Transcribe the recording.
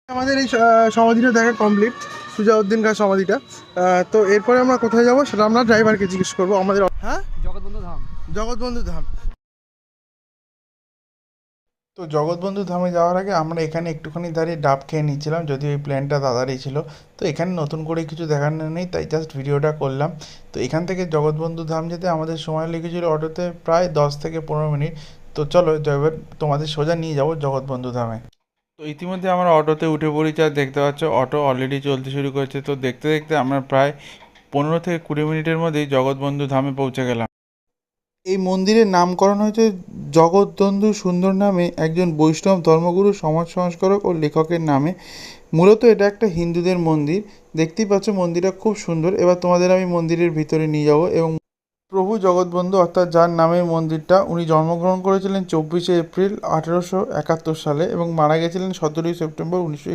আমাদের এই সমাধিটা দেখা কমপ্লিট, সুজাউদ্দিন খাঁ সমাধিটা। তো এরপরে আমরা কোথায় যাব সেটা আমরা ড্রাইভারকে জিজ্ঞেস করবো আমাদের। হ্যাঁ, জগৎবন্ধু ধাম। জগৎবন্ধু ধাম। তো জগৎবন্ধু ধামে যাওয়ার আগে আমরা এখানে একটুখানি দাঁড়িয়ে ডাব খেয়ে নিচ্ছিলাম, যদিও এই প্ল্যানটা দাদারই ছিল। তো এখানে নতুন করে কিছু দেখানোর নেই, তাই জাস্ট ভিডিওটা করলাম। তো এখান থেকে জগৎবন্ধু ধাম যেতে আমাদের সময় লেগেছিল অটোতে প্রায় 10 থেকে 15 মিনিট। তো চলো এবার তোমাদের সোজা নিয়ে যাবো জগৎবন্ধু ধামে। তো ইতিমধ্যে আমরা অটোতে উঠে পড়েছি, আর দেখতে পাচ্ছ অটো অলরেডি চলতে শুরু করেছে। তো দেখতে দেখতে আমরা প্রায় 15 থেকে 20 মিনিটের মধ্যেই জগৎবন্ধু ধামে পৌঁছে গেলাম। এই মন্দিরের নামকরণ হয়েছে জগৎবন্ধু সুন্দর নামে একজন বৈষ্ণব ধর্মগুরু, সমাজ সংস্কারক ও লেখকের নামে। মূলত এটা একটা হিন্দুদের মন্দির। দেখতেই পাচ্ছ মন্দিরটা খুব সুন্দর। এবার তোমাদের আমি মন্দিরের ভিতরে নিয়ে যাব। এবং প্রভু জগৎবন্ধু অর্থাৎ যার নামে মন্দিরটা, উনি জন্মগ্রহণ করেছিলেন 24শে এপ্রিল 1871 সালে এবং মারা গেছিলেন 17ই সেপ্টেম্বর 1900।